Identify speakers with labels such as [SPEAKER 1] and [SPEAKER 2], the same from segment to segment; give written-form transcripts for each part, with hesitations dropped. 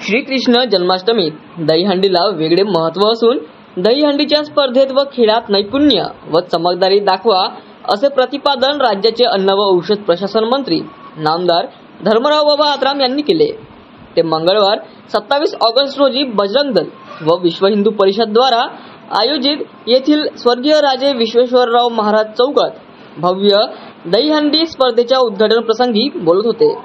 [SPEAKER 1] श्रीकृष्ण जन्माष्टमीत दहीहंडीला वेगळे महत्त्व असून दहीहंडीच्या स्पर्धेत व खेळात नैपुण्य व चमकदारी दाखवा असे प्रतिपादन राज्याचे अन्न व औषध प्रशासन मंत्री नामदार धर्मराव बाबा आत्राम यांनी केले। ते मंगळवार 27 ऑगस्ट रोजी बजरंग दल व विश्व हिंदू परिषद द्वारा आयोजित येथील स्वर्गीय राजे विश्वेश्वरराव महाराज चौकात भव्य दहीहंडी स्पर्धेच्या उद्घाटन प्रसंगी बोलत होते।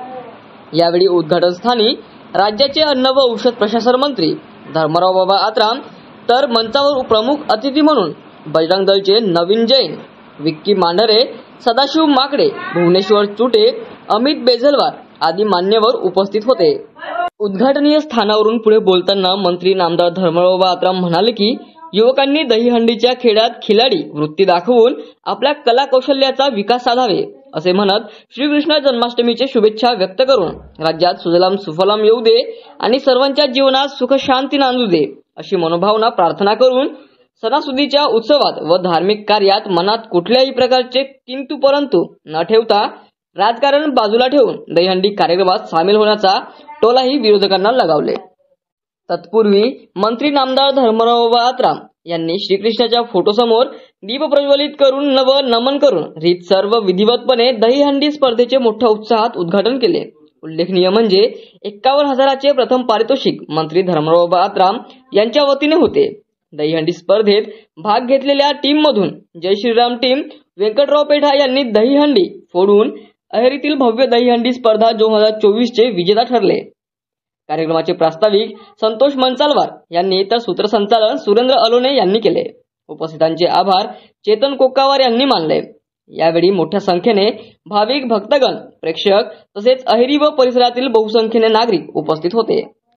[SPEAKER 1] यावेळी उद्घाटन स्थानी राज्याचे अन्न व औषध प्रशासन मंत्री धर्मराव बाबा आत्राम तर मंचावर प्रमुख अतिथी म्हणून बजरंग दलचे नवीन जैन, विक्की मांढरे, सदाशिव माकडे, भुवनेश्वर चुटे, अमित बेझलवार आदी मान्यवर उपस्थित होते। उद्घाटनीय स्थानावरून पुढे बोलताना मंत्री नामदार धर्मराव बाबा आत्राम म्हणाले की युवकांनी दहीहंडीच्या खेळात खिलाडी वृत्ती दाखवून आपल्या कला कौशल्याचा विकास साधावे असे म्हणत श्रीकृष्ण जन्माष्टमीचे शुभेच्छा व्यक्त करून राज्यात सुजलाम सुफलाम येऊ दे आणि सर्वांच्या जीवनात सुख शांती नांदू दे अशी मनोभावना प्रार्थना करून सणासुदीच्या उत्सवात व धार्मिक कार्यात मनात कुठल्याही प्रकारचे किंतु परंतु न ठेवता राजकारण बाजूला ठेवून दहीहंडी कार्यक्रमात सामील होण्याचा टोलाही विरोधकांना लगावले। तत्पूर्वी मंत्री नामदार धर्मराव बाबा आत्राम यांनी श्रीकृष्णाच्या फोटोसमोर दीप प्रज्वलित करून नमन करून रीतसर व विधिवतपणे दहीहंडी स्पर्धेचे मोठ्या उत्साहात उद्घाटन केले। उल्लेखनीय म्हणजे 51,000चे प्रथम पारितोषिक मंत्री धर्मराव बाबा आत्राम यांच्या वतीने होते। दहीहंडी स्पर्धेत भाग घेतलेल्या टीम मधून जय श्रीराम टीम व्यंकटराव पेठा यांनी दहीहंडी फोडून अहेरीतील भव्य दहीहंडी स्पर्धा 2024चे विजेता ठरले। कार्यक्रमाचे प्रास्ताविक संतोष मनचालवार यांनी तर सूत्रसंचालन सुरेंद्र अलोने यांनी केले। उपस्थितांचे आभार चेतन कोकावार यांनी मानले। यावेळी मोठ्या संख्येने भाविक भक्तगण, प्रेक्षक तसेच अहेरी व परिसरातील बहुसंख्येने नागरिक उपस्थित होते।